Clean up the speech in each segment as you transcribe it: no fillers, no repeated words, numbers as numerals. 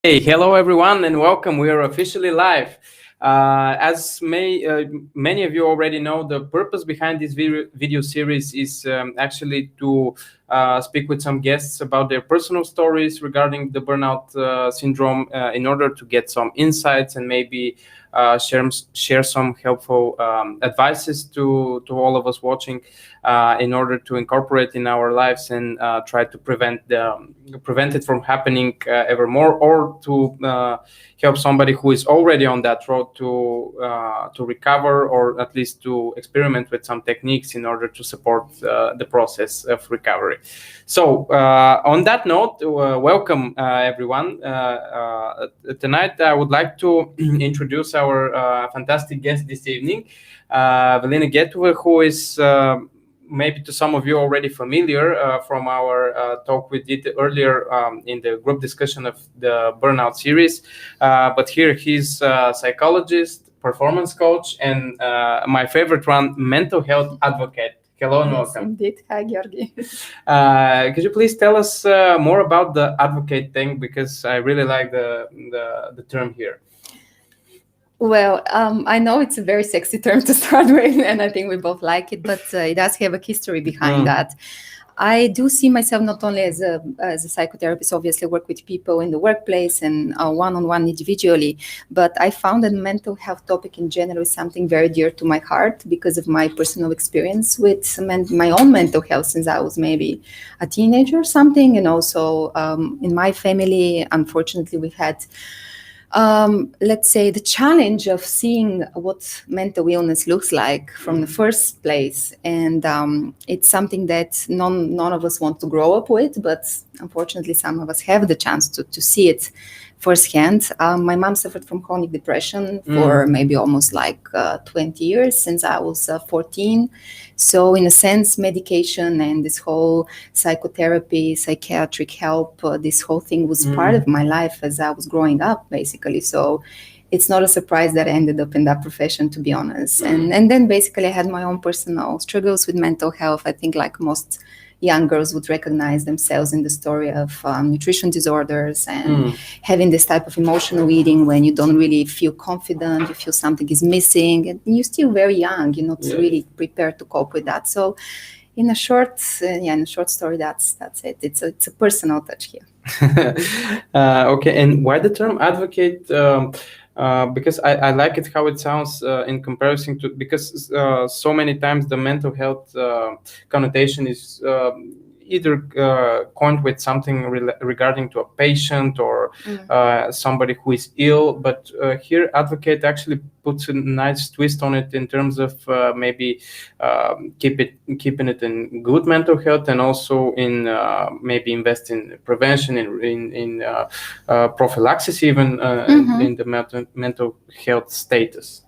Hey, hello everyone, and welcome. We are officially live. As many of you already know, the purpose behind this video series is actually to speak with some guests about their personal stories regarding the burnout syndrome in order to get some insights and maybe share some helpful advices to all of us watching in order to incorporate in our lives and try to prevent it from happening ever more, or to help somebody who is already on that road to recover, or at least to experiment with some techniques in order to support the process of recovery. So on that note, welcome everyone. Tonight I would like to introduce our fantastic guest this evening, Velina Getova, who is maybe to some of you already familiar from our talk we did earlier in the group discussion of the Burnout series. But here he's a psychologist, performance coach, and my favorite one, mental health advocate. Hello and welcome. Indeed. Hi, Georgi. Could you please tell us more about the advocate thing, because I really like the term here. Well, I know it's a very sexy term to start with, and I think we both like it, but it does have a history behind that. I do see myself not only as a psychotherapist, obviously work with people in the workplace and one-on-one individually, but I found that mental health topic in general is something very dear to my heart because of my personal experience with my own mental health since I was maybe a teenager or something. And also in my family, unfortunately, we've had let's say the challenge of seeing what mental illness looks like from the first place. And it's something that none of us want to grow up with, but unfortunately some of us have the chance to see it firsthand. My mom suffered from chronic depression for maybe almost like 20 years since I was 14. So in a sense, medication and this whole psychotherapy, psychiatric help, this whole thing was part of my life as I was growing up, basically. So it's not a surprise that I ended up in that profession, to be honest. And then basically I had my own personal struggles with mental health. I think like most young girls would recognize themselves in the story of nutrition disorders and having this type of emotional eating when you don't really feel confident, you feel something is missing, and you're still very young, you're not really prepared to cope with that. So in a short story, that's it. It's a personal touch here. Okay, and why the term advocate? Because I like it how it sounds in comparison to, because so many times the mental health connotation is either coined with something regarding to a patient or somebody who is ill, but here advocate actually puts a nice twist on it in terms of maybe keeping it in good mental health, and also in maybe invest in prevention, in prophylaxis, even in the mental health status.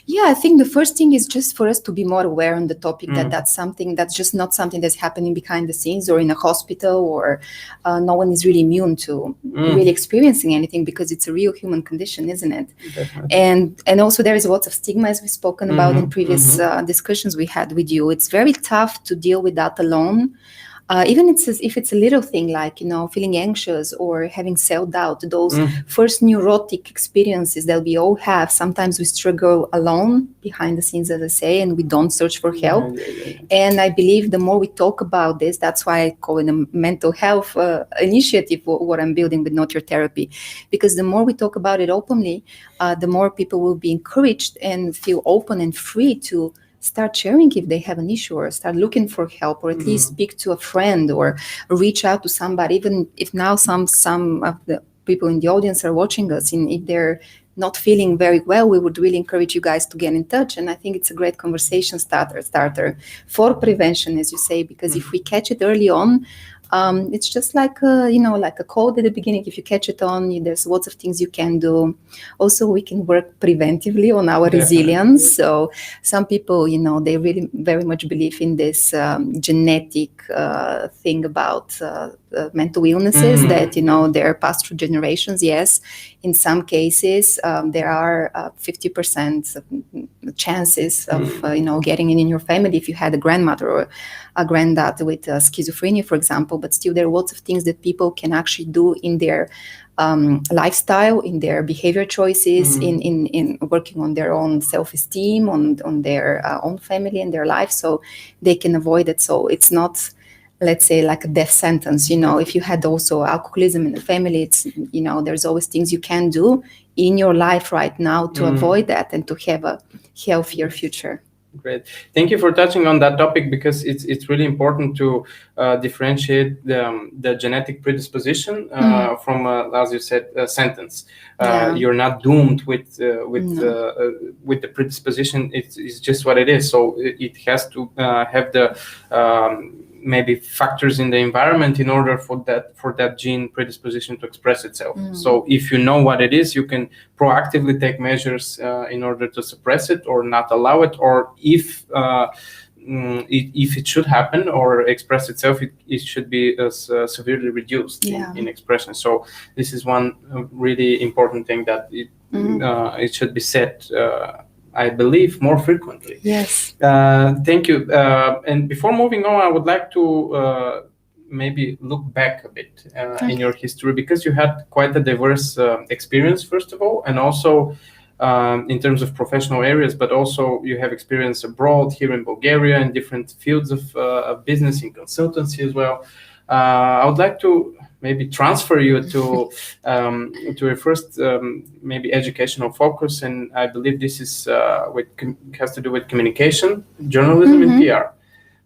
Yeah, I think the first thing is just for us to be more aware on the topic that that's something that's just not something that's happening behind the scenes or in a hospital, or no one is really immune to really experiencing anything, because it's a real human condition, isn't it? Definitely. And also there is lots of stigma, as we've spoken about in previous discussions we had with you. It's very tough to deal with that alone. Even if it's a little thing like, feeling anxious or having self-doubt, those first neurotic experiences that we all have, sometimes we struggle alone behind the scenes, as I say, and we don't search for help. And I believe the more we talk about this, that's why I call it a mental health initiative, what I'm building with Not Your Therapy, because the more we talk about it openly, the more people will be encouraged and feel open and free to start sharing if they have an issue, or start looking for help, or at least speak to a friend or reach out to somebody. Even if now some of the people in the audience are watching us, and if they're not feeling very well, we would really encourage you guys to get in touch. And I think it's a great conversation starter for prevention, as you say, because if we catch it early on, it's just like a cold at the beginning. If you catch it on, there's lots of things you can do. Also, we can work preventively on our resilience. So some people, they really very much believe in this genetic thing about mental illnesses that, they're passed through generations. Yes, in some cases, there are 50% chances of, getting it in your family if you had a grandmother or a granddad with schizophrenia, for example. But still, there are lots of things that people can actually do in their lifestyle, in their behavior choices, in working on their own self-esteem, on their own family and their life, so they can avoid it. So it's not, let's say, like a death sentence. If you had also alcoholism in the family, it's, there's always things you can do in your life right now to avoid that and to have a healthier future. Great. Thank you for touching on that topic, because it's really important to differentiate the genetic predisposition from, as you said, a sentence. You're not doomed with the predisposition. It's just what it is. So it has to have the maybe factors in the environment in order for that gene predisposition to express itself. So if you know what it is, you can proactively take measures in order to suppress it or not allow it, or if it should happen or express itself, it should be severely reduced in expression. So this is one really important thing that it should be said, I believe, more frequently. Yes. Thank you. And before moving on, I would like to maybe look back a bit in your history, because you had quite a diverse experience, first of all, and also in terms of professional areas, but also you have experience abroad, here in Bulgaria, in different fields of business, in consultancy as well. I would like to maybe transfer you to your first maybe educational focus, and I believe this is has to do with communication, journalism, and PR.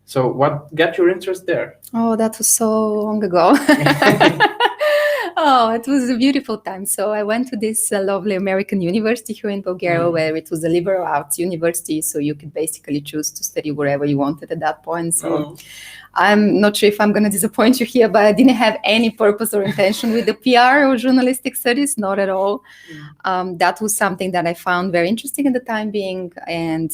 So what got your interest there? Oh, that was so long ago. Oh, it was a beautiful time. So I went to this lovely American university here in Bulgaria, where it was a liberal arts university. So you could basically choose to study wherever you wanted at that point. So I'm not sure if I'm going to disappoint you here, but I didn't have any purpose or intention with the PR or journalistic studies, not at all. That was something that I found very interesting at the time being, and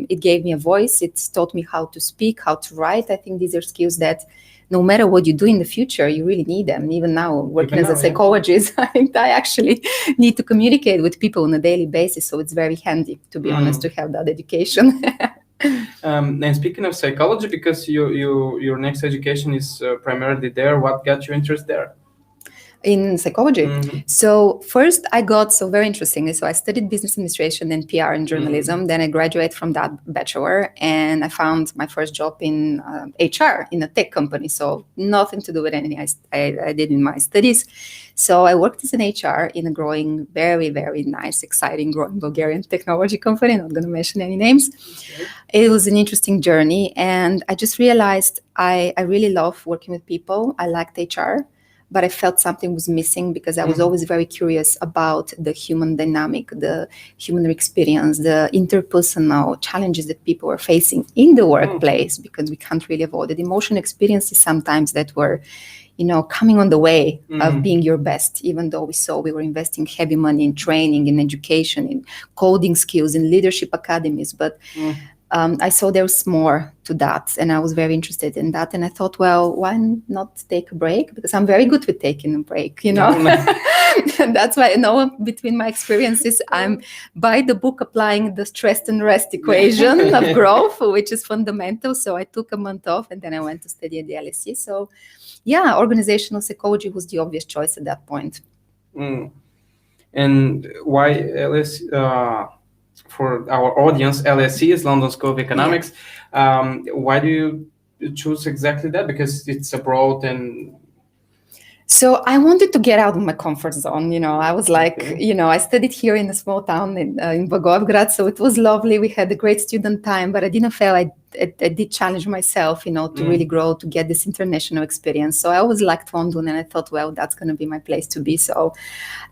it gave me a voice. It taught me how to speak, how to write. I think these are skills that no matter what you do in the future, you really need them. Even now, working as a psychologist, I actually need to communicate with people on a daily basis. So it's very handy, to be honest, to have that education. And speaking of psychology, because your next education is primarily there, what got you interest there? In psychology. So first I got, very interestingly, so I studied business administration and PR and journalism. Then I graduated from that bachelor, and I found my first job in HR in a tech company. So nothing to do with anything I did in my studies. So I worked as an HR in a growing, very, very nice, exciting, growing Bulgarian technology company. I'm not going to mention any names. Okay. It was an interesting journey, and I just realized I really love working with people. I liked HR, but I felt something was missing, because I was always very curious about the human dynamic, the human experience, the interpersonal challenges that people are facing in the workplace, because we can't really avoid it. Emotional experiences sometimes that were, coming on the way of being your best, even though we were investing heavy money in training, in education, in coding skills, in leadership academies. But I saw there was more to that, and I was very interested in that. And I thought, well, why not take a break? Because I'm very good with taking a break, And that's why, between my experiences, I'm by the book applying the stress and rest equation of growth, which is fundamental. So I took a month off, and then I went to study at the LSE. So yeah, organizational psychology was the obvious choice at that point. And why LSE? For our audience, LSE is London School of Economics. Why do you choose exactly that? Because it's abroad and... So I wanted to get out of my comfort zone. I was like, I studied here in a small town in Blagoevgrad, so it was lovely. We had a great student time, but I didn't feel I did challenge myself, to really grow, to get this international experience. So I always liked London, and I thought, well, that's going to be my place to be. So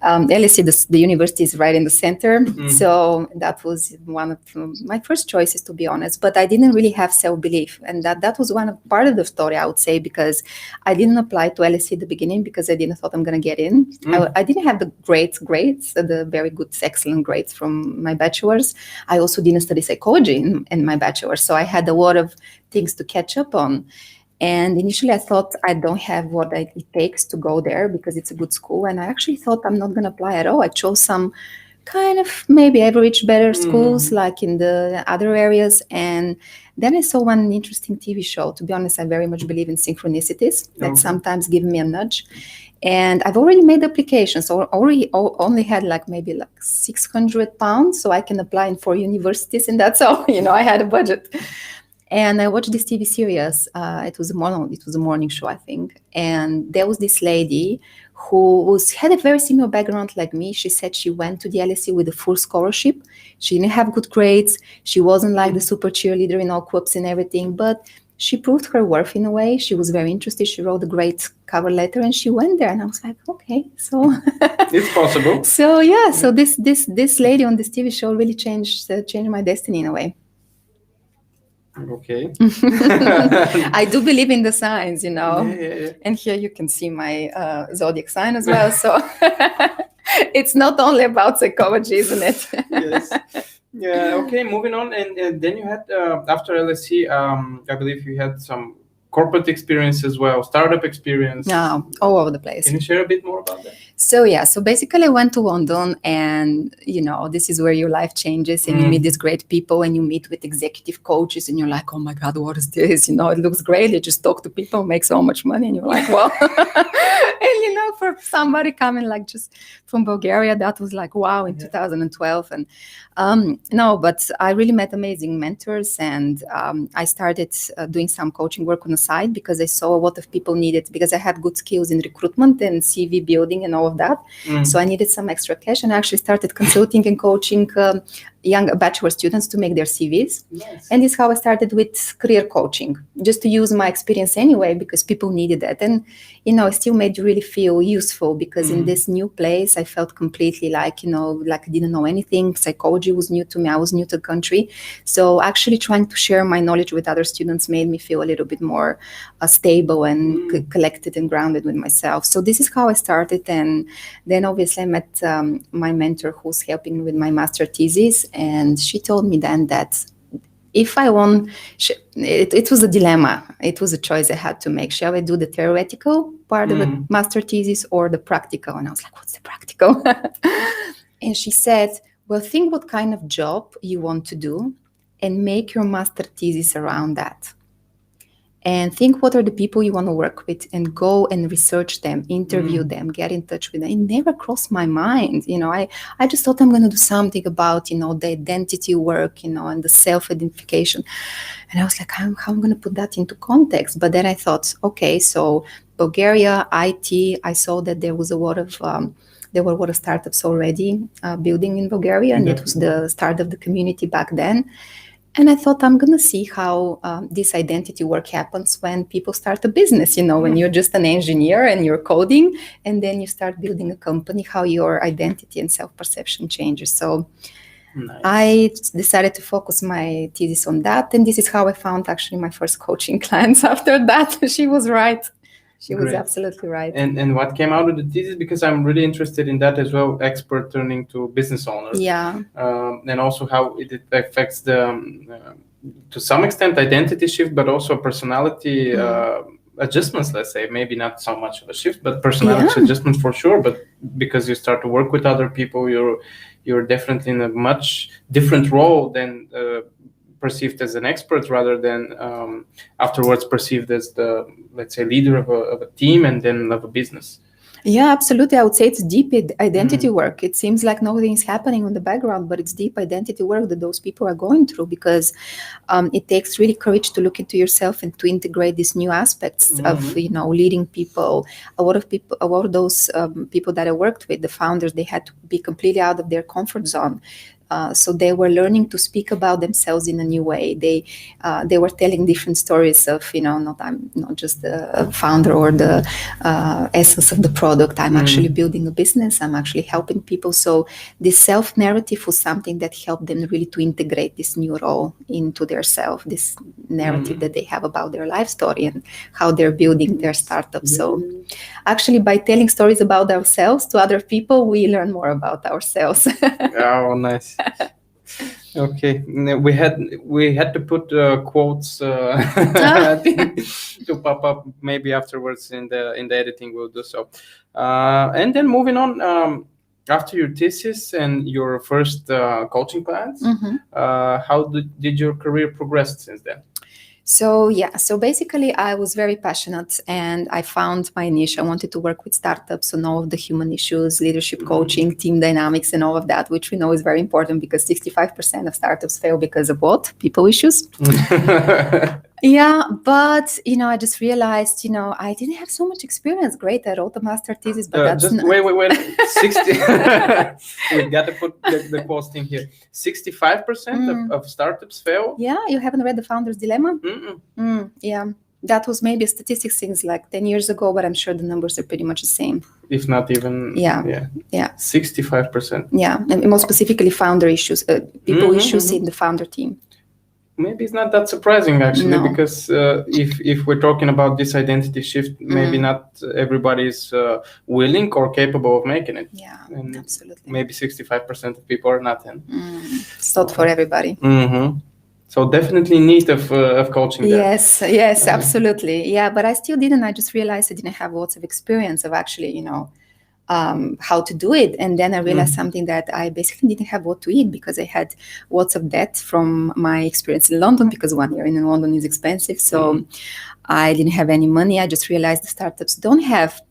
LSE, the university is right in the center. So that was one of my first choices, to be honest. But I didn't really have self-belief. And that was part of the story, I would say, because I didn't apply to LSE at the beginning because I didn't thought I'm going to get in. I didn't have the great grades, the very good, excellent grades from my bachelor's. I also didn't study psychology in my bachelor's. So I had a lot of things to catch up on. And initially I thought I don't have what it takes to go there because it's a good school. And I actually thought I'm not going to apply at all. I chose some kind of maybe average better schools like in the other areas. And then I saw one interesting TV show. To be honest, I very much believe in synchronicities that sometimes give me a nudge. And I've already made applications, so only had like maybe like £600, so I can apply in 4 universities, and that's all. I had a budget. And I watched this TV series. It was a morning show, I think. And there was this lady who had a very similar background like me. She said she went to the LSE with a full scholarship. She didn't have good grades. She wasn't like the super cheerleader in all clubs and everything, but she proved her worth in a way. She was very interested. She wrote a great cover letter and she went there. And I was like, okay, so it's possible. So yeah, so this lady on this TV show really changed my destiny in a way. Okay. I do believe in the signs, Yeah. And here you can see my zodiac sign as well. So it's not only about psychology, isn't it? Yes. Yeah. Okay. Moving on, and then you had after LSE, I believe you had some corporate experience as well, startup experience. Yeah, all over the place. Can you share a bit more about that? So basically I went to London, and this is where your life changes, and you meet these great people, and you meet with executive coaches, and you're like, oh my God, what is this? It looks great. You just talk to people, make so much money, and you're like, well. And for somebody coming like just from Bulgaria, that was like wow in 2012. And no, but I really met amazing mentors, and I started doing some coaching work on the side because I saw a lot of people needed, because I had good skills in recruitment and CV building and all of that. So I needed some extra cash, and I actually started consulting and coaching young bachelor students to make their CVs. Nice. And this is how I started with career coaching, just to use my experience anyway, because people needed that. And, it still made you really feel useful, because in this new place, I felt completely like I didn't know anything. Psychology was new to me. I was new to the country. So actually trying to share my knowledge with other students made me feel a little bit more stable and collected and grounded with myself. So this is how I started. And then obviously I met my mentor who's helping me with my master thesis. And she told me then that if I won, it was a dilemma. It was a choice I had to make. Shall I do the theoretical part of the master thesis or the practical? And I was like, what's the practical? And she said, well, think what kind of job you want to do and make your master thesis around that. And think what are the people you want to work with, and go and research them, interview them, get in touch with them. It never crossed my mind. I just thought I'm going to do something about, the identity work, and the self-identification. And I was like, how am I going to put that into context? But then I thought, okay, so Bulgaria, IT, I saw that there was a lot of, there were a lot of startups already building in Bulgaria. And it was the start of the community back then. And I thought, I'm going to see how this identity work happens when people start a business, when you're just an engineer and you're coding, and then you start building a company, how your identity and self-perception changes. So nice. I decided to focus my thesis on that. And this is how I found actually my first coaching clients after that. She was right. She was absolutely right. And what came out of the thesis, because I'm really interested in that as well, expert turning to business owner. Yeah. And also how it affects the, to some extent, identity shift, but also personality adjustments, let's say. Maybe not so much of a shift, but personality adjustment for sure. But because you start to work with other people, you're definitely in a much different role than perceived as an expert, rather than afterwards perceived as the, let's say, leader of a team and then of a business. Yeah, absolutely. I would say it's deep identity work. It seems like nothing is happening in the background, but it's deep identity work that those people are going through, because it takes really courage to look into yourself and to integrate these new aspects of, leading people. A lot of those people that I worked with, the founders, they had to be completely out of their comfort zone. So they were learning to speak about themselves in a new way. They were telling different stories of, I'm not just the founder or the essence of the product. I'm actually building a business. I'm actually helping people. So this self-narrative was something that helped them really to integrate this new role into their self, this narrative that they have about their life story and how they're building their startup. So actually, by telling stories about ourselves to other people, we learn more about ourselves. Oh, nice. Okay, we had to put quotes to pop up. Maybe afterwards in the editing we'll do so. And then moving on, after your thesis and your first coaching plans, how did your career progress since then? So basically I was very passionate and I found my niche. I wanted to work with startups on all of the human issues, leadership coaching, team dynamics, and all of that, which we know is very important because 65% of startups fail because of what? People issues. Yeah, but I just realized, I didn't have so much experience. Great, I wrote a master thesis, but that's just wait. 60. We got to put the quotes thing here. 65% of startups fail. Yeah, you haven't read The Founder's Dilemma? Yeah, that was maybe a statistics things like 10 years ago, but I'm sure the numbers are pretty much the same. If not even. Yeah. 65%. Yeah, and more specifically, founder issues, people issues in the founder team. Maybe it's not that surprising actually, because if we're talking about this identity shift, maybe not everybody is willing or capable of making it. Yeah, and absolutely. Maybe 65% of people are not in. It's not for everybody. So definitely need of coaching there. Yes, absolutely. Yeah, but I still didn't. I just realized I didn't have lots of experience of actually, how to do it. And then I realized something, that I basically didn't have what to eat because I had lots of debt from my experience in London, because 1 year in London is expensive. So I didn't have any money. I just realized the startups don't have,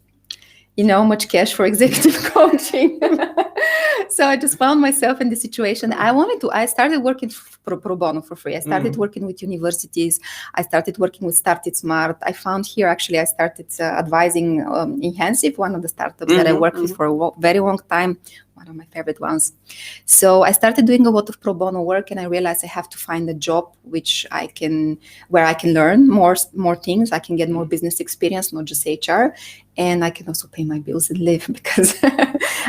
much cash for executive coaching. So I just found myself in the situation. I started working pro bono for free. I started working with universities. I started working with Started Smart. I found here, actually, I started advising Enhansive, one of the startups that I worked with for a very long time, one of my favorite ones. So I started doing a lot of pro bono work, and I realized I have to find a job where I can learn more things. I can get more business experience, not just HR. And I can also pay my bills and live, because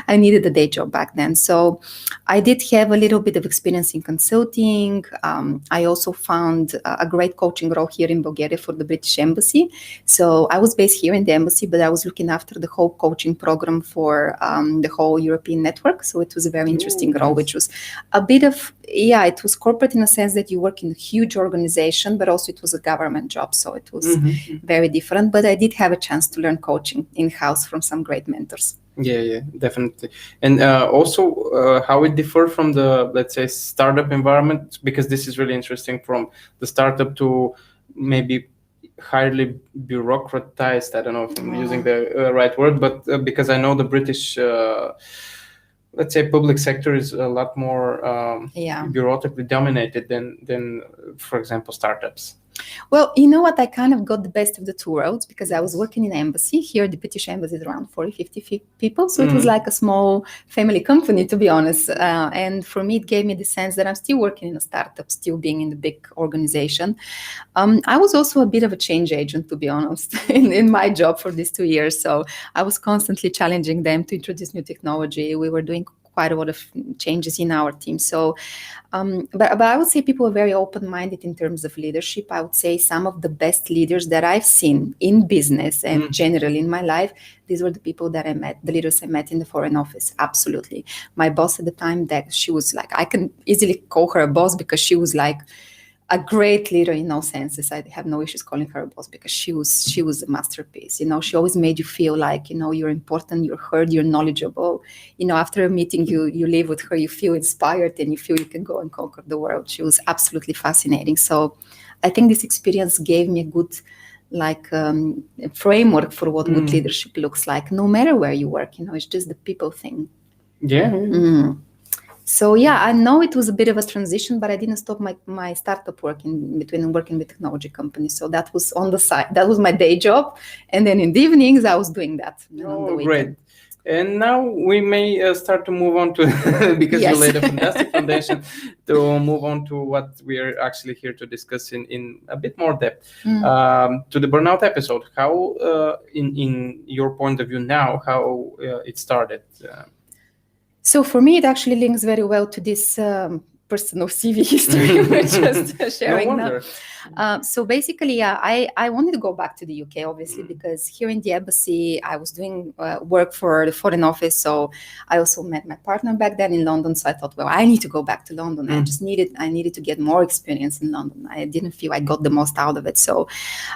I needed a day job back then. So I did have a little bit of experience in consulting. I also found a great coaching role here in Bulgaria for the British Embassy. So I was based here in the embassy, but I was looking after the whole coaching program for the whole European network. So it was a very interesting role, which was a bit of, it was corporate in a sense that you work in a huge organization, but also it was a government job. So it was very different. But I did have a chance to learn coaching in-house from some great mentors. Yeah, definitely. And also how it differed from the, let's say, startup environment, because this is really interesting, from the startup to maybe highly bureaucratized. I don't know if I'm using the right word, but because I know the British, let's say, public sector is a lot more bureaucratically dominated than, for example, startups. Well, you know what? I kind of got the best of the two worlds, because I was working in an embassy. Here, the British Embassy is around 40-50 people. So it was like a small family company, to be honest. And for me, it gave me the sense that I'm still working in a startup, still being in the big organization. I was also a bit of a change agent, to be honest, in my job for these 2 years. So I was constantly challenging them to introduce new technology. We were doing quite a lot of changes in our team. So, but I would say people are very open-minded in terms of leadership. I would say some of the best leaders that I've seen in business and generally in my life, these were the people that I met, the leaders I met in the Foreign Office. Absolutely. My boss at the time, that she was like, I can easily call her a boss, because she was like a great leader in all senses. I have no issues calling her a boss, because she was a masterpiece. She always made you feel like, you're important, you're heard, you're knowledgeable. After a meeting, you leave with her, you feel inspired, and you feel you can go and conquer the world. She was absolutely fascinating. So I think this experience gave me a good framework for what good leadership looks like, no matter where you work. It's just the people thing. So I know it was a bit of a transition, but I didn't stop my startup work in between working with technology companies. So that was on the side. That was my day job. And then in the evenings, I was doing that. Great. And now we may start to move on to, because you laid a fantastic foundation, to move on to what we are actually here to discuss in a bit more depth, to the burnout episode. How, in your point of view now, how it started? So for me, it actually links very well to this personal CV history. We're just sharing No now. wonder. So basically, I wanted to go back to the UK, obviously, because here in the embassy, I was doing work for the Foreign Office. So I also met my partner back then in London. So I thought, well, I need to go back to London. I needed to get more experience in London. I didn't feel I got the most out of it. So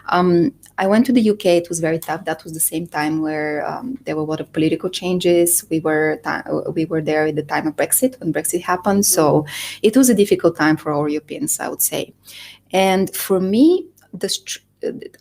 I went to the UK. It was very tough. That was the same time where there were a lot of political changes. We were there at the time of Brexit, when Brexit happened. So it was a difficult time for all Europeans, I would say. And for me,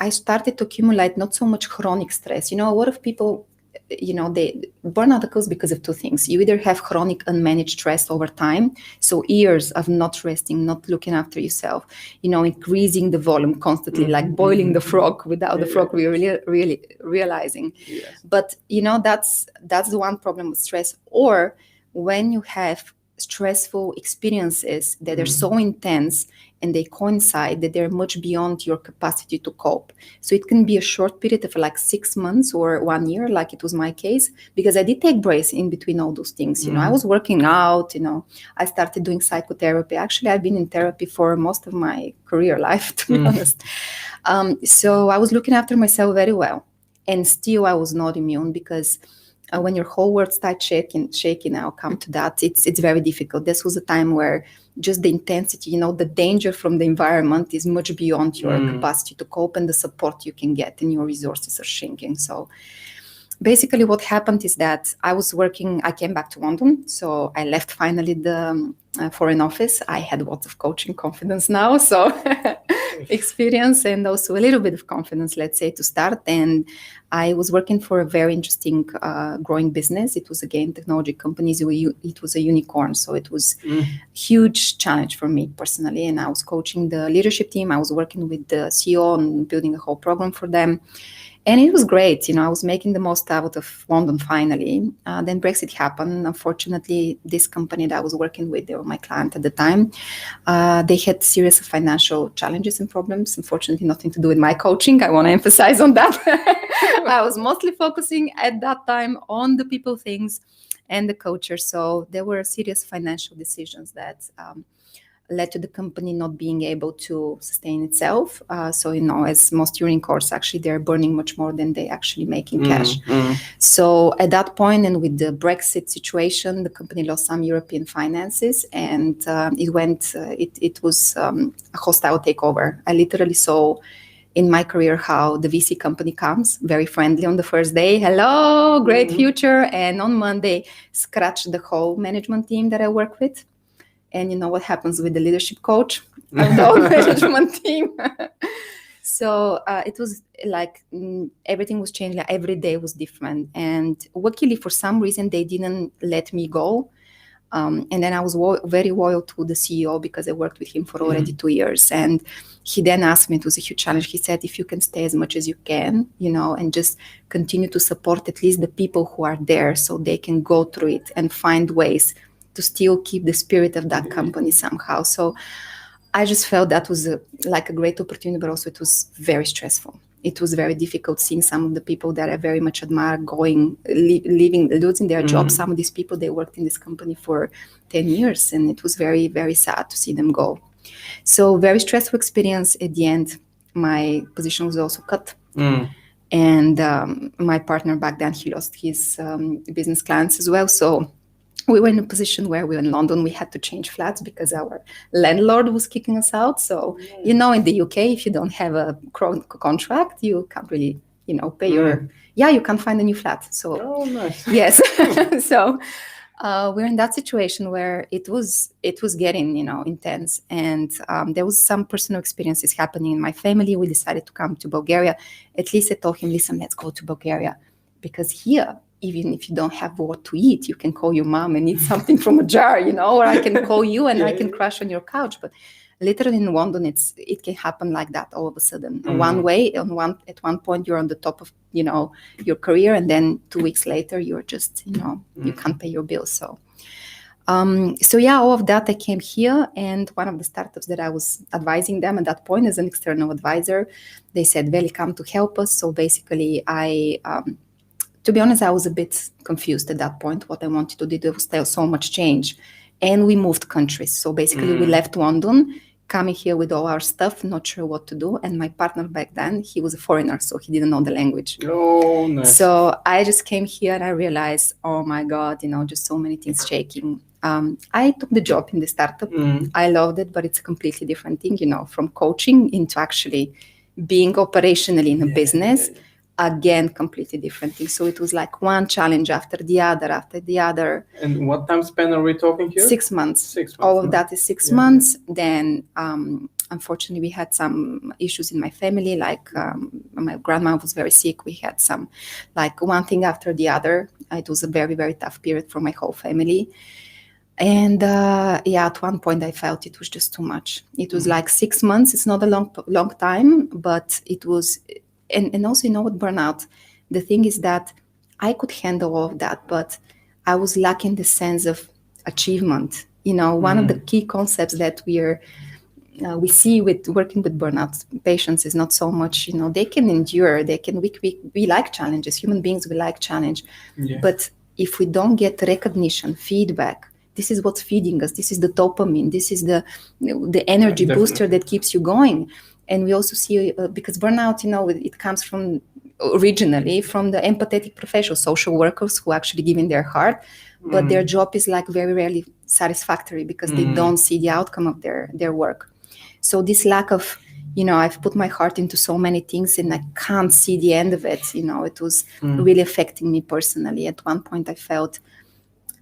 I started to accumulate not so much chronic stress. A lot of people, burnout occurs because of two things. You either have chronic unmanaged stress over time, so years of not resting, not looking after yourself, increasing the volume constantly, like boiling the frog without the frog really realizing. Yes. But that's the one problem with stress. Or when you have stressful experiences that are so intense and they coincide that they're much beyond your capacity to cope. So it can be a short period of like 6 months or 1 year, like it was my case, because I did take breaks in between all those things. I was working out, I started doing psychotherapy. Actually, I've been in therapy for most of my career life, to be honest. So I was looking after myself very well. And still I was not immune, because when your whole world starts shaking, I'll come to that. It's very difficult. This was a time where just the intensity, the danger from the environment is much beyond your capacity to cope, and the support you can get and your resources are shrinking. So basically what happened is that I came back to London. So I left finally the Foreign Office. I had lots of coaching confidence now. So experience and also a little bit of confidence, let's say, to start. And I was working for a very interesting growing business. It was, again, technology companies. It was a unicorn. So it was a huge challenge for me personally. And I was coaching the leadership team. I was working with the CEO and building a whole program for them. And it was great. I was making the most out of London finally. Then Brexit happened. Unfortunately, this company that I was working with, they were my client at the time. They had serious financial challenges and problems. Unfortunately, nothing to do with my coaching. I want to emphasize on that. I was mostly focusing at that time on the people things and the culture. So there were serious financial decisions that led to the company not being able to sustain itself. So, as most unicorns, actually, they're burning much more than they actually make in cash. So at that point, and with the Brexit situation, the company lost some European finances, and it was a hostile takeover. I literally saw in my career how the VC company comes, very friendly on the first day. Hello, great future. And on Monday, scratch the whole management team that I work with. And you know what happens with the leadership coach of the whole management team. So it was like everything was changing. Like, every day was different. And luckily, for some reason, they didn't let me go. And then I was very loyal to the CEO because I worked with him for already 2 years. And he then asked me, it was a huge challenge. He said, if you can stay as much as you can, and just continue to support at least the people who are there so they can go through it and find ways to still keep the spirit of that company somehow. So I just felt that was a great opportunity, but also it was very stressful. It was very difficult seeing some of the people that I very much admire losing their jobs. Some of these people, they worked in this company for 10 years, and it was very, very sad to see them go. So very stressful experience. At the end, my position was also cut. And my partner back then, he lost his business clients as well. So we were in a position where we were in London. We had to change flats because our landlord was kicking us out. So, in the UK, if you don't have a contract, you can't really, pay you can't find a new flat. So, nice. Yes. So we're in that situation where it was getting, intense. And there was some personal experiences happening in my family. We decided to come to Bulgaria. At least I told him, listen, let's go to Bulgaria. Because here, even if you don't have what to eat, you can call your mom and eat something from a jar, or I can call you and I can crash on your couch. But literally in London, it can happen like that all of a sudden. One way, at one point, you're on the top of, your career. And then 2 weeks later, you're just, you can't pay your bills. So, all of that, I came here. And one of the startups that I was advising them at that point as an external advisor, they said, Veli, come to help us. So basically, to be honest, I was a bit confused at that point. What I wanted to do, there was still so much change. and we moved countries. So basically we left London, coming here with all our stuff, not sure what to do. And my partner back then, he was a foreigner, so he didn't know the language. Oh, nice. So I just came here and I realized, oh my God, just so many things shaking. I took the job in the startup. I loved it, but it's a completely different thing, from coaching into actually being operationally in a business. Again, completely different thing. So it was like one challenge after the other. And what time span are we talking here? 6 months. 6 months. All of that is 6 months. Then, unfortunately, we had some issues in my family. Like my grandma was very sick. We had some, like one thing after the other. It was a very, very tough period for my whole family. And at one point I felt it was just too much. It was like 6 months. It's not a long time, but it was. And also, what, burnout, the thing is that I could handle all of that, but I was lacking the sense of achievement. One of the key concepts that we see with working with burnout patients is not so much, they can endure, we like challenges. Human beings, we like challenge. Yeah. But if we don't get recognition, feedback, this is what's feeding us. This is the dopamine. This is the energy booster that keeps you going. And we also see, because burnout, it comes originally from the empathetic professional, social workers who actually give in their heart, but their job is like very rarely satisfactory because they don't see the outcome of their work. So this lack of, I've put my heart into so many things and I can't see the end of it. It was really affecting me personally. At one point I felt,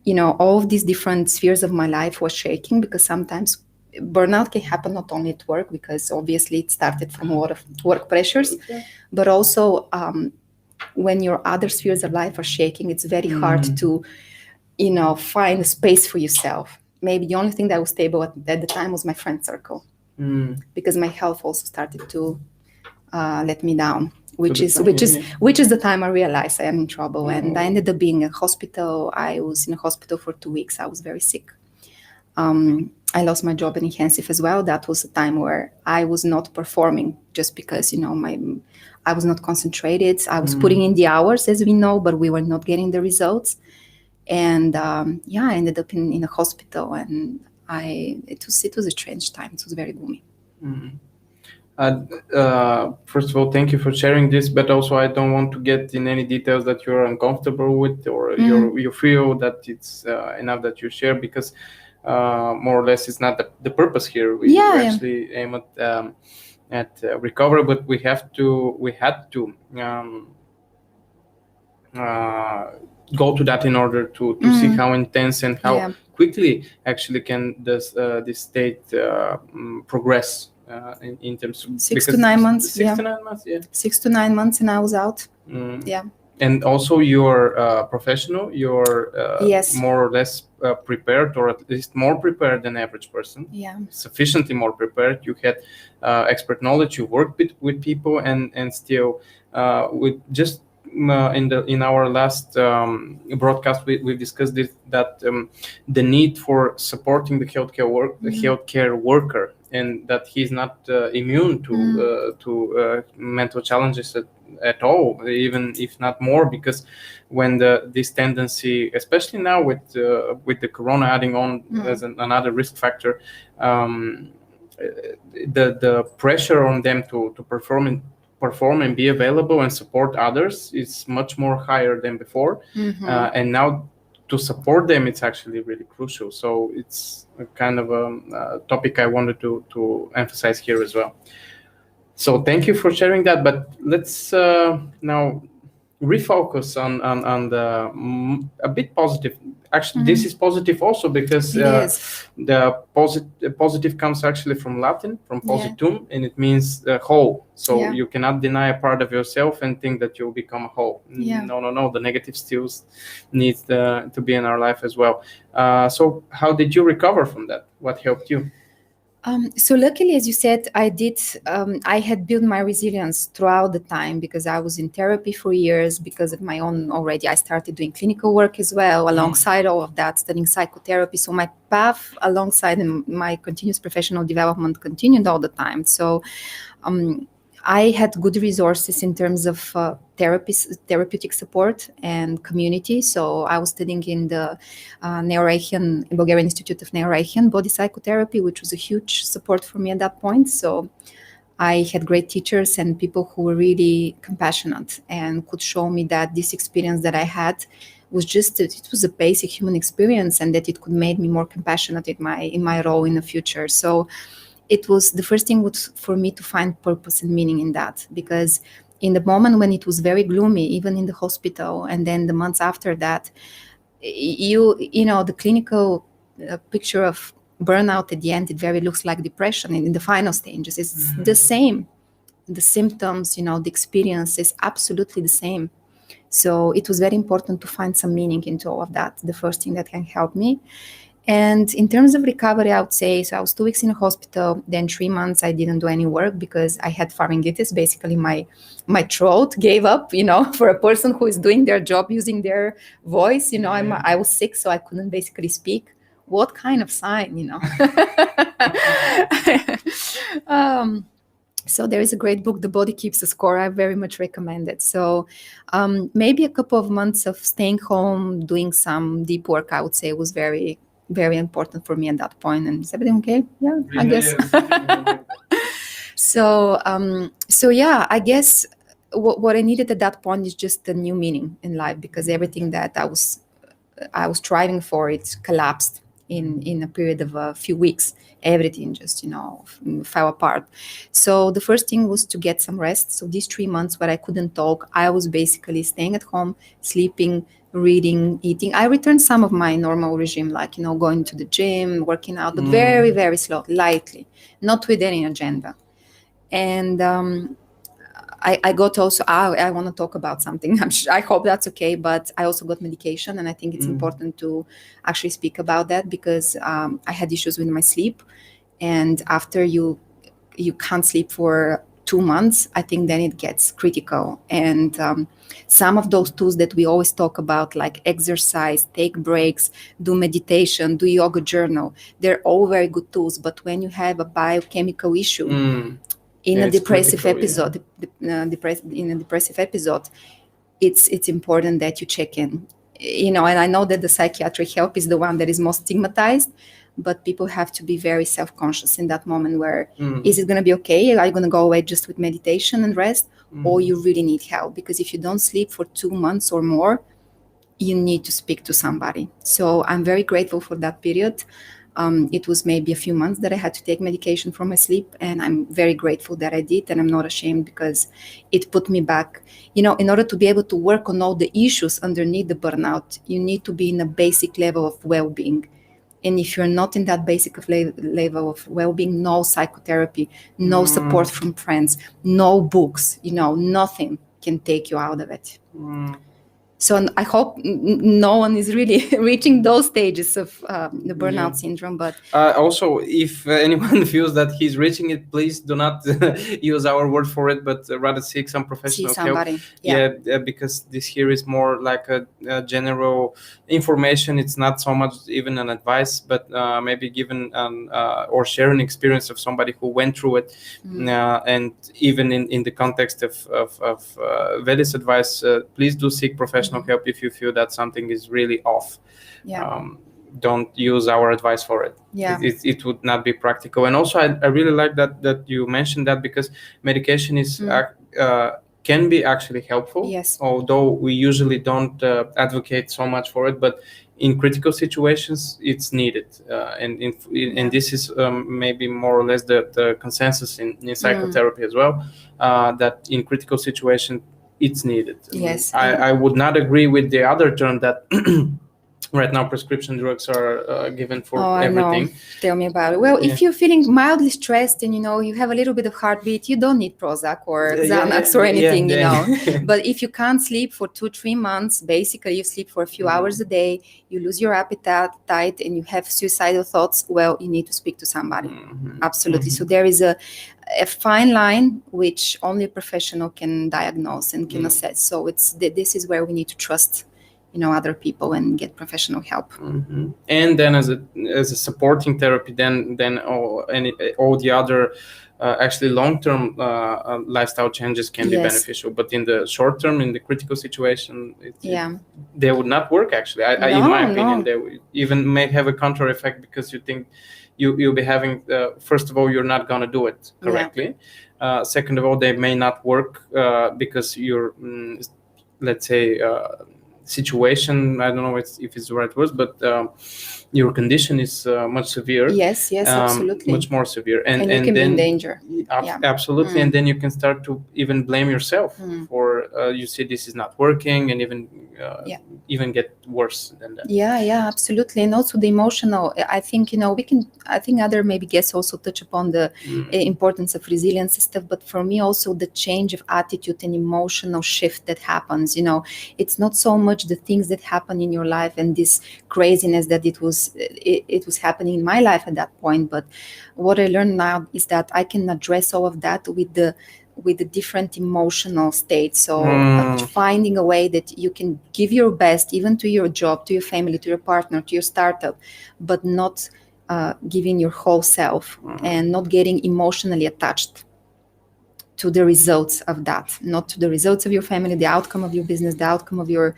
all of these different spheres of my life was shaking, because sometimes burnout can happen not only at work, because obviously it started from a lot of work pressures, but also when your other spheres of life are shaking, it's very hard to, find a space for yourself. Maybe the only thing that was stable at the time was my friend circle, because my health also started to let me down, which is the time I realized I am in trouble. And I ended up being in a hospital. I was in a hospital for 2 weeks. I was very sick. I lost my job in intensive as well. That was a time where I was not performing just because, I was not concentrated. I was putting in the hours, as we know, but we were not getting the results. And I ended up in a hospital, and it was a strange time. It was very gloomy. First of all, thank you for sharing this, but also I don't want to get in any details that you're uncomfortable with, or you feel that it's enough that you share, because more or less it's not the purpose here. We actually aim at recovery, but we had to go to that in order to see how intense and how quickly actually can this state progress in terms of 6 to 9 months. 6 to 9 months, 6 to 9 months, and I was out. And also you're professional, you're more or less prepared, or at least more prepared than average person. Sufficiently more prepared. You had expert knowledge, you worked with people, and still with just in our last broadcast we discussed this, that the need for supporting the healthcare worker, and that he's not immune to mental challenges at all, even if not more, because when this tendency, especially now with the corona adding on as another risk factor, the pressure on them to perform and be available and support others is much more higher than before. And now to support them, it's actually really crucial. So it's a kind of a topic I wanted to emphasize here as well. So thank you for sharing that. But let's now refocus on the a bit positive. Actually, this is positive also, because the positive comes actually from Latin, from positum, and it means whole. So you cannot deny a part of yourself and think that you'll become whole. No. The negative still needs to be in our life as well. So how did you recover from that? What helped you? So luckily, as you said, I had built my resilience throughout the time, because I was in therapy for years. Because of my own already, I started doing clinical work as well, alongside all of that, studying psychotherapy. So my path alongside my continuous professional development continued all the time. So I had good resources in terms of therapeutic support and community. So I was studying in the Bulgarian Institute of Neuroachian body psychotherapy, which was a huge support for me at that point. So I had great teachers and people who were really compassionate and could show me that this experience that I had it was a basic human experience, and that it could make me more compassionate in my role in the future. So it was the first thing was for me to find purpose and meaning in that, because in the moment when it was very gloomy, even in the hospital, and then the months after that, you know, the clinical picture of burnout at the end, it very looks like depression in the final stages. It's the same. The symptoms, you know, the experience is absolutely the same. So it was very important to find some meaning into all of that, the first thing that can help me. And in terms of recovery, I would say, so I was 2 weeks in a hospital, then 3 months I didn't do any work because I had pharyngitis. Basically, my throat gave up, you know, for a person who is doing their job using their voice, you know, I was sick, so I couldn't basically speak. What kind of sign, you know? So there is a great book, The Body Keeps a Score. I very much recommend it. So maybe a couple of months of staying home, doing some deep work, I would say, was very, very important for me at that point. And is everything okay? Yeah, I guess. So yeah, I guess what I needed at that point is just a new meaning in life, because everything that I was striving for, it collapsed in a period of a few weeks. Everything just, you know, fell apart. So the first thing was to get some rest. So these 3 months where I couldn't talk, I was basically staying at home, sleeping, reading, eating. I returned some of my normal regime, like, you know, going to the gym, working out, but very, very slow, lightly, not with any agenda. And I got also, I want to talk about something. I hope that's okay, but I also got medication, and I think it's important to actually speak about that, because I had issues with my sleep, and after you can't sleep for 2 months, I think then it gets critical. And some of those tools that we always talk about, like exercise, take breaks, do meditation, do yoga, journal, they're all very good tools. But when you have a biochemical issue, in a depressive episode, it's important that you check in. You know, and I know that the psychiatric help is the one that is most stigmatized, but people have to be very self-conscious in that moment where, is it going to be okay? Are you going to go away just with meditation and rest? Or you really need help? Because if you don't sleep for 2 months or more, you need to speak to somebody. So I'm very grateful for that period. It was maybe a few months that I had to take medication for my sleep, and I'm very grateful that I did, and I'm not ashamed, because it put me back. You know, in order to be able to work on all the issues underneath the burnout, you need to be in a basic level of well-being. And if you're not in that basic level of well-being, no psychotherapy, no support from friends, no books, you know, nothing can take you out of it. So I hope no one is really reaching those stages of the burnout syndrome. But also, if anyone feels that he's reaching it, please do not use our word for it, but rather seek some professional help. Because this here is more like a general information. It's not so much even an advice, but maybe given or share an experience of somebody who went through it. And even in the context of Veli's advice, please do seek professional help if you feel that something is really off. Don't use our advice for it. It would not be practical. And also I really like that you mentioned that, because medication is can be actually helpful, although we usually don't advocate so much for it, but in critical situations it's needed, and this is maybe more or less the consensus in psychotherapy as well, that in critical situations it's needed. I would not agree with the other term that right now prescription drugs are given for everything. Tell me about it. Well, if you're feeling mildly stressed and, you know, you have a little bit of heartbeat, you don't need Prozac or Xanax or anything, you know. But if you can't sleep for 2-3 months, basically you sleep for a few hours a day, you lose your appetite, and you have suicidal thoughts, well, you need to speak to somebody. Absolutely. So there is a fine line which only a professional can diagnose and can assess. So this is where we need to trust other people and get professional help. Mm-hmm. And then as a supporting therapy, then all the other actually long-term lifestyle changes can be beneficial, but in the short term, in the critical situation, they would not work. Actually, in my opinion, they would even may have a counter effect, because you think you'll be having first of all, you're not going to do it correctly. Second of all, they may not work because you're let's say situation, I don't know if it's the right word, but your condition is much severe. Yes, absolutely. Much more severe. And you can then, be in danger. Absolutely. And then you can start to even blame yourself for, you see this is not working, and even get worse than that. Yeah, absolutely. And also the emotional, I think, I think other maybe guests also touch upon the importance of resilience and stuff, but for me also the change of attitude and emotional shift that happens, it's not so much the things that happen in your life and this craziness that it was happening in my life at that point. But what I learned now is that I can address all of that with the different emotional states. So finding a way that you can give your best, even to your job, to your family, to your partner, to your startup, but not giving your whole self and not getting emotionally attached to the results of that, not to the results of your family, the outcome of your business, the outcome of your,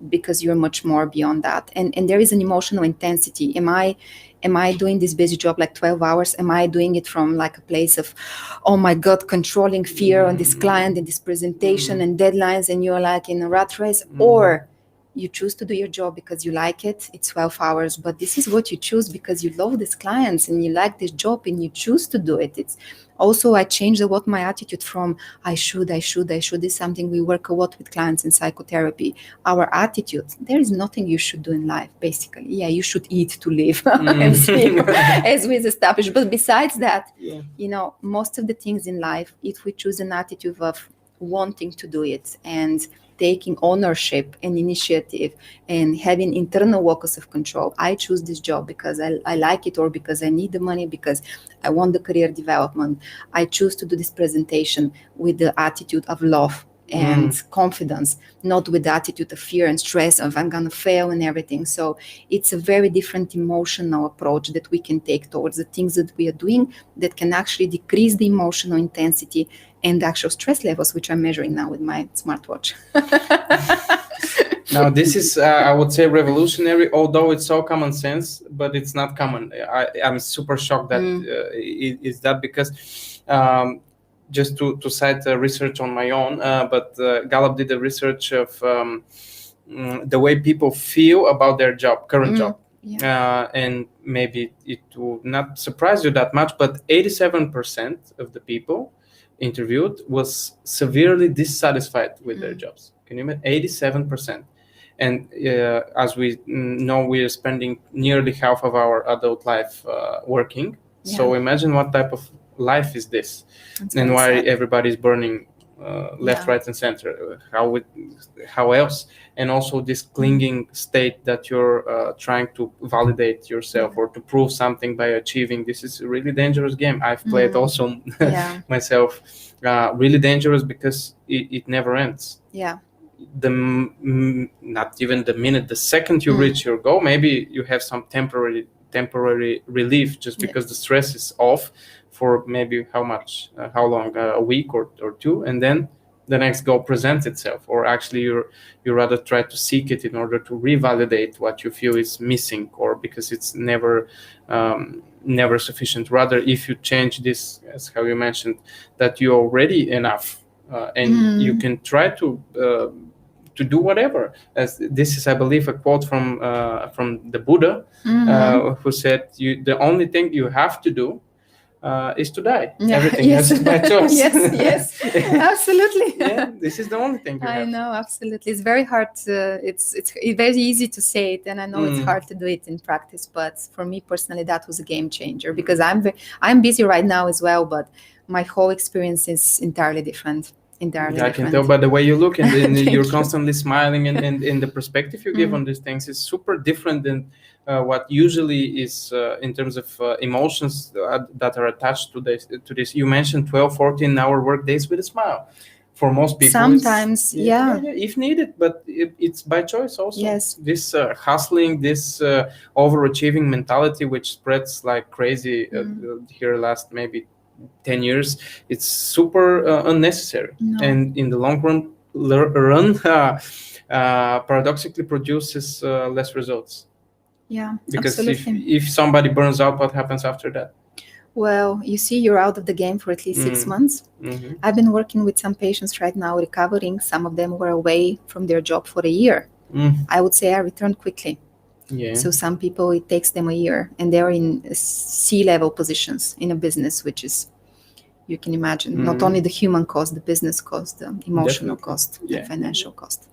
because you're much more beyond that. And there is an emotional intensity. Am I doing this busy job like 12 hours? Am I doing it from like a place of, oh my God, controlling fear on this client and this presentation and deadlines, and you're like in a rat race? Or you choose to do your job because you like it. It's 12 hours, but this is what you choose because you love these clients and you like this job and you choose to do it. It's also, I changed a lot my attitude from I should. This is something we work a lot with clients in psychotherapy. Our attitude, there is nothing you should do in life, basically. Yeah, you should eat to live and sleep, as we've established. But besides that, most of the things in life, if we choose an attitude of wanting to do it and taking ownership and initiative and having internal locus of control. I choose this job because I like it, or because I need the money, because I want the career development. I choose to do this presentation with the attitude of love and confidence, not with the attitude of fear and stress of I'm gonna fail and everything. So it's a very different emotional approach that we can take towards the things that we are doing that can actually decrease the emotional intensity and the actual stress levels, which I'm measuring now with my smartwatch. Now, this is, I would say, revolutionary, although it's so common sense, but it's not common. I'm super shocked that is that, because just to cite research on my own, but Gallup did a research of the way people feel about their current job. And maybe it will not surprise you that much, but 87% of the people interviewed was severely dissatisfied with their jobs. Can you imagine? 87%. And as we know, we are spending nearly half of our adult life working. So imagine what type of life is this. That's and why everybody's burning left, right, and center. How else? And also this clinging state that you're trying to validate yourself or to prove something by achieving. This is a really dangerous game. I've played also myself. Really dangerous because it never ends. Not even the minute, the second you reach your goal, maybe you have some temporary relief just because the stress is off for maybe how long, a week or two, and then the next goal presents itself, or actually you rather try to seek it in order to revalidate what you feel is missing, or because it's never sufficient. Rather, if you change this, as how you mentioned, that you're already enough, and you can try to do whatever. As this is, I believe, a quote from the Buddha, who said, the only thing you have to do is to die. Everything else is by choice. yes, absolutely. This is the only thing you have. I know, absolutely. It's very hard it's very easy to say it, and I know it's hard to do it in practice, but for me personally, that was a game changer, because I'm busy right now as well, but my whole experience is entirely different. I can tell by the way you look, and you're constantly smiling, and the perspective you give on these things is super different than what usually is in terms of emotions that are attached to this. You mentioned 12, 14-hour work days with a smile. for most people. Sometimes, if needed, but it's by choice also. Yes. This hustling, this overachieving mentality, which spreads like crazy here last maybe 10 years, it's super unnecessary. No. And in the long run paradoxically produces less results. Yeah, Because absolutely. if somebody burns out, what happens after that? Well, you see, you're out of the game for at least 6 months. Mm-hmm. I've been working with some patients right now recovering. Some of them were away from their job for a year. I would say I returned quickly. Yeah. So some people, it takes them a year, and they're in C-level positions in a business, which is, you can imagine, not only the human cost, the business cost, the emotional cost, the financial cost.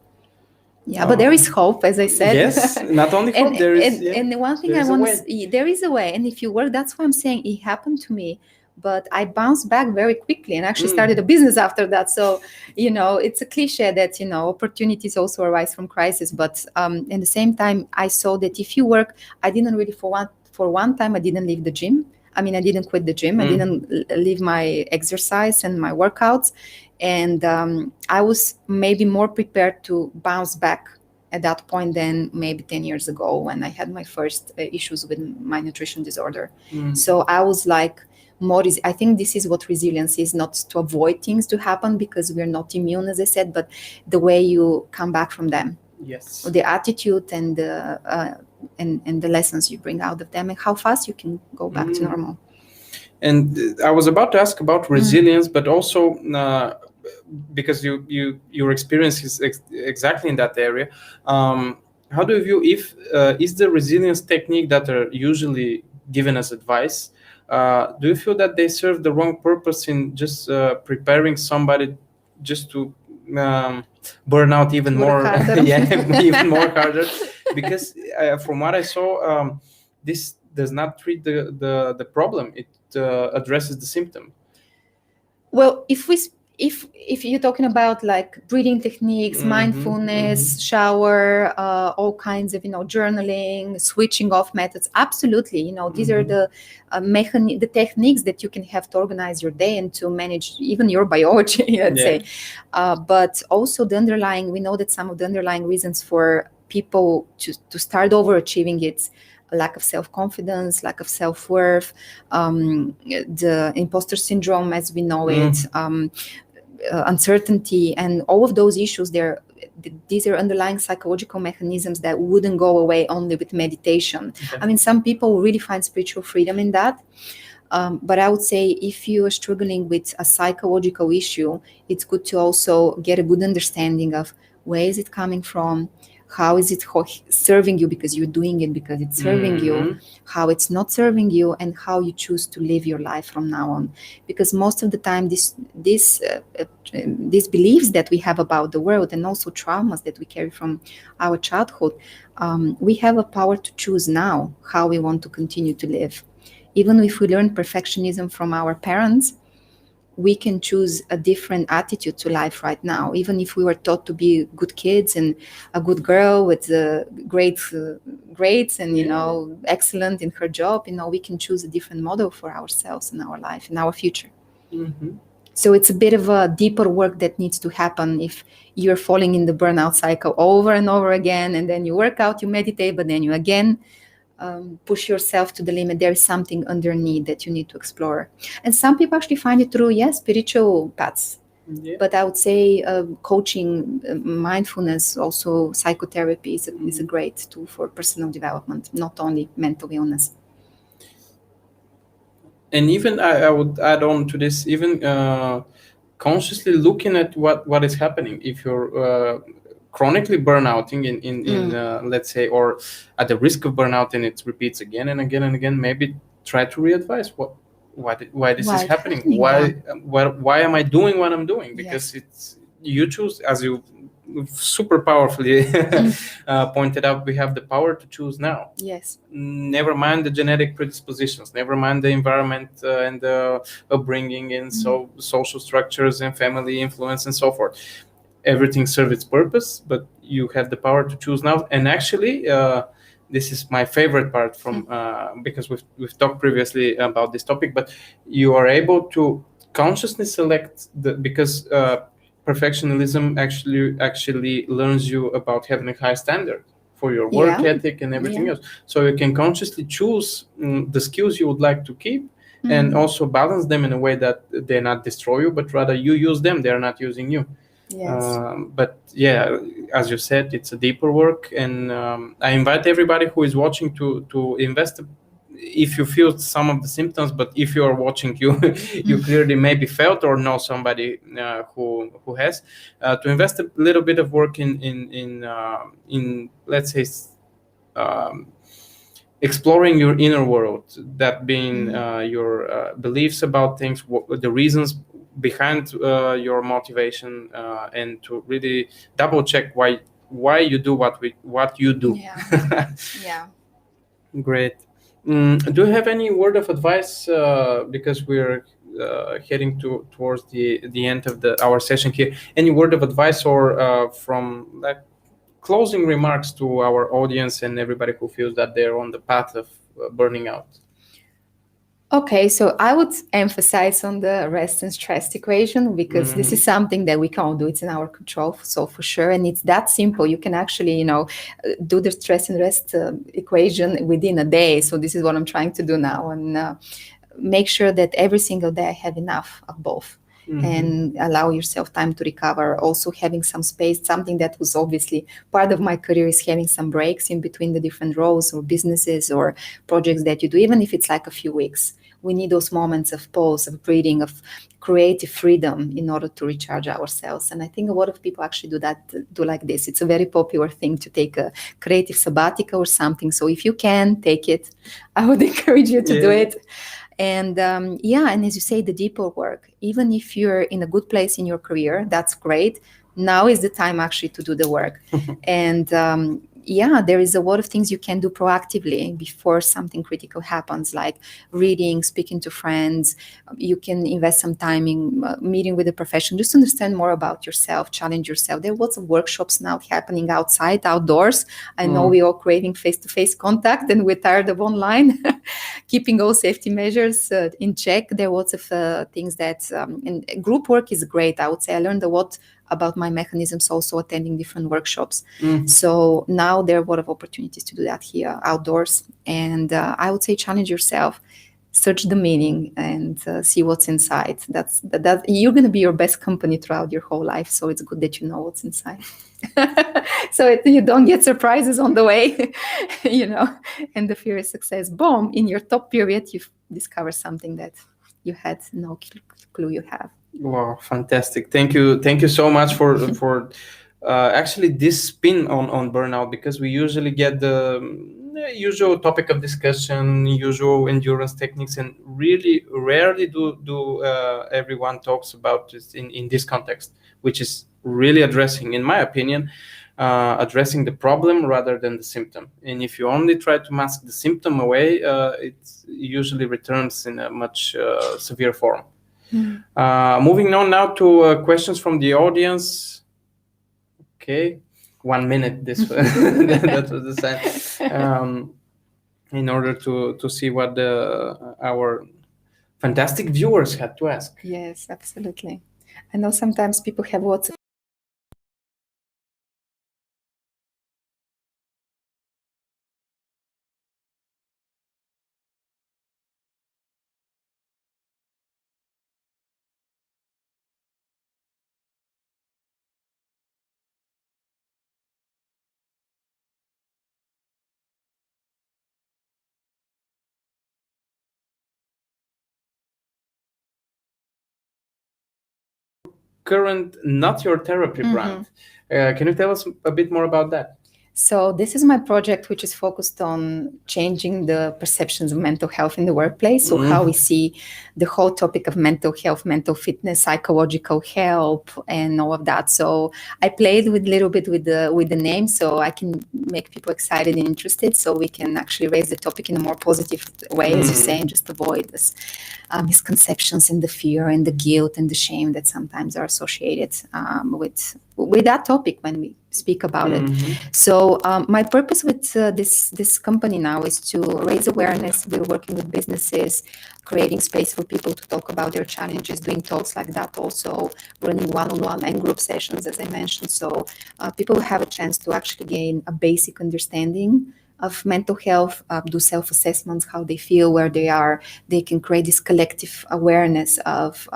Yeah, but there is hope, as I said. Yes, not only hope, there is. And one thing I want to say, there is a way. And if you work, that's why I'm saying it happened to me. But I bounced back very quickly and actually started a business after that. So, it's a cliche that, opportunities also arise from crisis. But at the same time, I saw that if you work, I didn't really, for one time, I didn't leave the gym. I mean, I didn't quit the gym. I didn't leave my exercise and my workouts. And I was maybe more prepared to bounce back at that point than maybe 10 years ago when I had my first issues with my nutrition disorder. So I was like, I think this is what resilience is, not to avoid things to happen because we're not immune, as I said, but the way you come back from them. Yes. The attitude and the lessons you bring out of them and how fast you can go back to normal. And I was about to ask about resilience, but also because your experience is exactly in that area. How do you view is the resilience technique that are usually given as advice? Do you feel that they serve the wrong purpose in just preparing somebody just to burn out even more? Even more harder? Because from what I saw, this does not treat the problem. It addresses the symptom. Well, if you're talking about like breathing techniques, mindfulness, shower, all kinds of journaling, switching off methods, absolutely. These are the the techniques that you can have to organize your day and to manage even your biology, let's say. But also we know that some of the underlying reasons for people to start overachieving, it's lack of self-confidence, lack of self-worth, the imposter syndrome as we know it, uncertainty, and all of those issues. These are underlying psychological mechanisms that wouldn't go away only with meditation. I mean, some people really find spiritual freedom in that. But I would say if you are struggling with a psychological issue, it's good to also get a good understanding of where is it coming from, how is it serving you because you're doing it because it's serving you, how it's not serving you, and how you choose to live your life from now on. Because most of the time, these beliefs that we have about the world and also traumas that we carry from our childhood, we have a power to choose now how we want to continue to live. Even if we learn perfectionism from our parents, we can choose a different attitude to life right now. Even if we were taught to be good kids and a good girl with great grades and excellent in her job, we can choose a different model for ourselves in our life, in our future. So it's a bit of a deeper work that needs to happen if you're falling in the burnout cycle over and over again, and then you work out, you meditate, but then you again push yourself to the limit. There is something underneath that you need to explore. And some people actually find it through, spiritual paths. But I would say coaching, mindfulness, also psychotherapy is a great tool for personal development, not only mental illness. And even I would add on to this, even consciously looking at what is happening. If you're chronically burnouting in let's say, or at the risk of burnout and it repeats again and again and again, maybe try to readvise why this is happening. Why am I doing what I'm doing? Because it's you choose, as you super powerfully pointed out, we have the power to choose now. Yes. Never mind the genetic predispositions, never mind the environment and the upbringing and social structures and family influence and so forth. Everything serves its purpose, but you have the power to choose now. And actually, this is my favorite part from because we've talked previously about this topic, but you are able to consciously select because perfectionism actually learns you about having a high standard for your work ethic and everything else. So you can consciously choose the skills you would like to keep, and also balance them in a way that they not destroy you, but rather you use them, they're not using you. Yes. But yeah, as you said, it's a deeper work, and I invite everybody who is watching to invest. If you feel some of the symptoms, but if you are watching, you clearly maybe felt or know somebody who has, to invest a little bit of work in let's say exploring your inner world, that being your beliefs about things, the reasons behind your motivation, and to really double check why you do what you do. Yeah. Great. Do you have any word of advice, because we're heading towards the end of our session here? Any word of advice or from like closing remarks to our audience and everybody who feels that they're on the path of burning out? Okay, so I would emphasize on the rest and stress equation, because this is something that we can't do. It's in our control, so for sure. And it's that simple. You can actually, do the stress and rest equation within a day. So this is what I'm trying to do now, and make sure that every single day I have enough of both. And allow yourself time to recover. Also having some space. Something that was obviously part of my career is having some breaks in between the different roles or businesses or projects that you do, even if it's like a few weeks. We need those moments of pause, of breathing, of creative freedom in order to recharge ourselves. And I think a lot of people actually do like this. It's a very popular thing to take a creative sabbatical or something. So if you can take it, I would encourage you to do it. And and as you say, the deeper work, even if you're in a good place in your career, that's great. Now is the time actually to do the work. And there is a lot of things you can do proactively before something critical happens, like reading, speaking to friends. You can invest some time in meeting with a professional, just to understand more about yourself, challenge yourself. There are lots of workshops now happening outdoors. I know we're all craving face-to-face contact and we're tired of online. Keeping all safety measures in check. There are lots of things that, and group work is great. I would say I learned a lot about my mechanisms also attending different workshops. So now there are a lot of opportunities to do that here outdoors. And I would say challenge yourself, search the meaning, and see what's inside. That you're going to be your best company throughout your whole life. So it's good that you know what's inside. So you don't get surprises on the way, and the fear of success, boom, in your top period, you discover something that you had no clue you have. Wow, fantastic. Thank you so much for actually this spin on burnout, because we usually get the usual topic of discussion, usual endurance techniques, and really rarely do everyone talks about this in this context, which is really addressing, in my opinion, addressing the problem rather than the symptom. And if you only try to mask the symptom away, it usually returns in a much severe form. Moving on now to questions from the audience. Okay, 1 minute. This that was the sign. In order to see what our fantastic viewers had to ask. Yes, absolutely. I know sometimes people have lots of Current, not your therapy brand. Can you tell us a bit more about that? So this is my project, which is focused on changing the perceptions of mental health in the workplace. So how we see the whole topic of mental health, mental fitness, psychological help, and all of that. So I played with a little bit with the name, so I can make people excited and interested, so we can actually raise the topic in a more positive way, as you say, and just avoid this misconceptions and the fear and the guilt and the shame that sometimes are associated with that topic when we speak about it. So my purpose with this company now is to raise awareness. We're working with businesses, creating space for people to talk about their challenges, doing talks like that, also running one-on-one and group sessions, as I mentioned. So people have a chance to actually gain a basic understanding of mental health, do self-assessments, how they feel, where they are. They can create this collective awareness of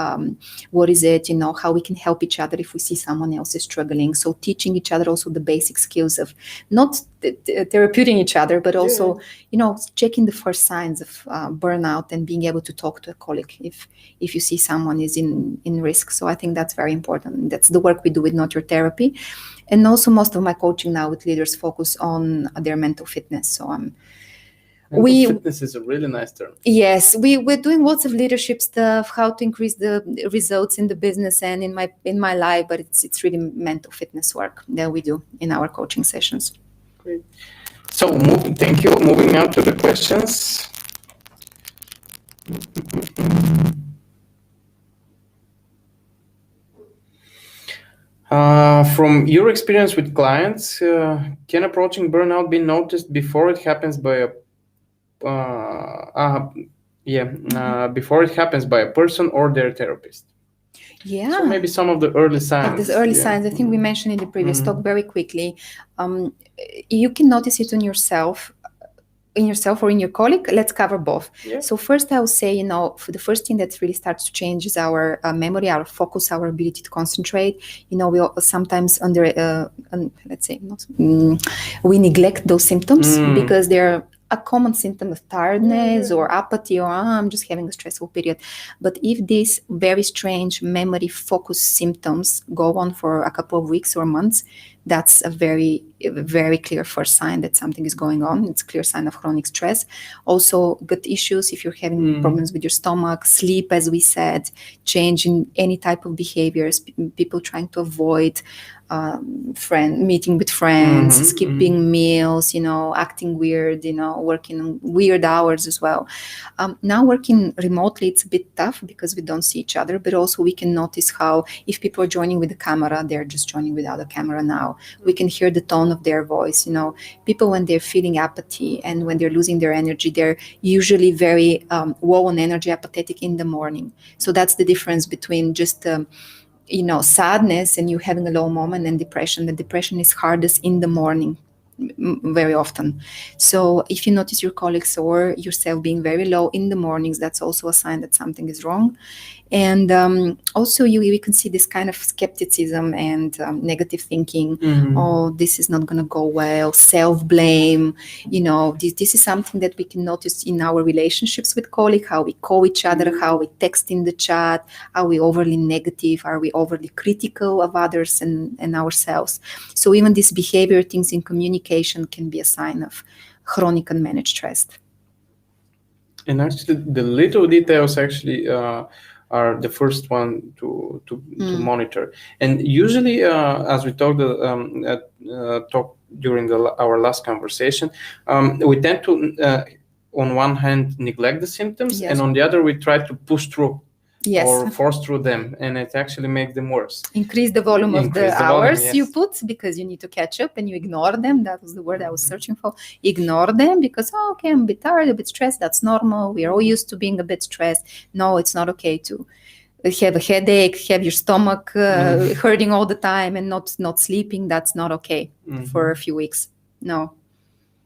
what is it, how we can help each other if we see someone else is struggling. So teaching each other also the basic skills of not therapeuting each other, but also, checking the first signs of burnout and being able to talk to a colleague if you see someone is in risk. So I think that's very important. That's the work we do with Not Your Therapy. And also most of my coaching now with leaders focus on their mental fitness. So fitness is a really nice term. Yes, we're doing lots of leadership stuff, how to increase the results in the business and in my life, but it's really mental fitness work that we do in our coaching sessions. Great. So thank you. Moving now to the questions. From your experience with clients, can approaching burnout be noticed before it happens by before it happens by a person or their therapist? Yeah. So maybe some of the early signs. Of the early signs, I think we mentioned in the previous talk very quickly. You can notice it in yourself or in your colleague. Let's cover both. Yeah. So first I will say, for the first thing that really starts to change is our memory, our focus, our ability to concentrate. We sometimes we neglect those symptoms because they're a common symptom of tiredness or apathy, or I'm just having a stressful period. But if these very strange memory focus symptoms go on for a couple of weeks or months, that's a very, very clear first sign that something is going on. It's a clear sign of chronic stress. Also, gut issues, if you're having problems with your stomach, sleep, as we said, change in any type of behaviors, people trying to avoid meeting with friends, skipping meals, acting weird, working weird hours as well. Now working remotely, it's a bit tough because we don't see each other, but also we can notice how if people are joining with the camera, they're just joining without a camera now. We can hear the tone of their voice. People, when they're feeling apathy and when they're losing their energy, they're usually very low on energy, apathetic in the morning. So that's the difference between just sadness and you having a low moment and depression. The depression is hardest in the morning very often. So if you notice your colleagues or yourself being very low in the mornings, that's also a sign that something is wrong. And also you can see this kind of skepticism and negative thinking. Oh, this is not going to go well. Self-blame. This is something that we can notice in our relationships with colleagues, how we call each other, how we text in the chat, are we overly negative, are we overly critical of others and ourselves. So even these behavior things in communication can be a sign of chronic unmanaged stress. And actually the little details actually are the first one to monitor. And usually, as we talked during our last conversation, we tend to, on one hand, neglect the symptoms, and on the other, we try to push through or force through them, and it actually makes them worse. Increase the volume of the hours you put because you need to catch up, and you ignore them. That was the word I was searching for. Ignore them because, okay, I'm a bit tired, a bit stressed. That's normal. We are all used to being a bit stressed. No, it's not okay to have a headache, have your stomach hurting all the time and not sleeping. That's not okay for a few weeks. No.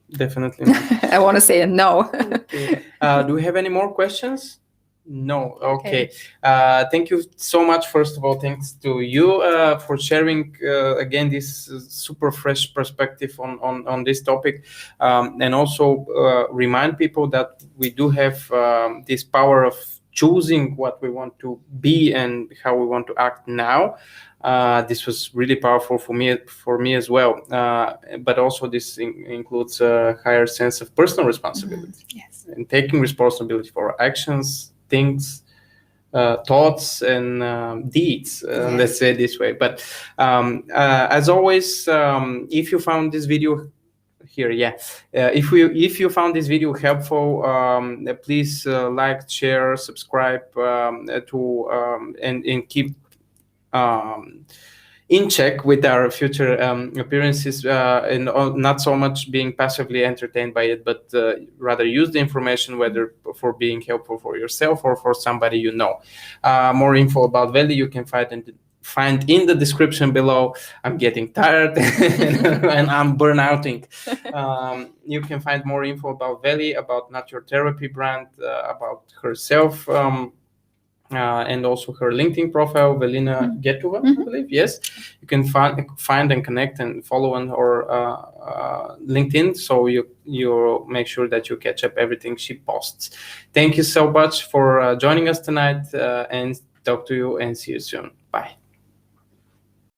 Definitely not. I want to say no. Okay. Do we have any more questions? No. Okay. Thank you so much. First of all, thanks to you for sharing again this super fresh perspective on this topic, and also remind people that we do have this power of choosing what we want to be and how we want to act now. This was really powerful for me as well. But also this includes a higher sense of personal responsibility. Yes. And taking responsibility for our actions, things, thoughts, and deeds. Let's say it this way. But as always, if you found this video if you found this video helpful, please like, share, subscribe and keep in check with our future appearances, and not so much being passively entertained by it, but rather use the information, whether for being helpful for yourself or for somebody you know. More info about Veli you can find in the description below. I'm getting tired and I'm burnouting. You can find more info about Veli, about Not Your Therapy brand, about herself, and also her LinkedIn profile, Velina Getova, I believe. Yes, you can find and connect and follow on her LinkedIn, so you make sure that you catch up everything she posts. Thank you so much for joining us tonight, and talk to you and see you soon. Bye.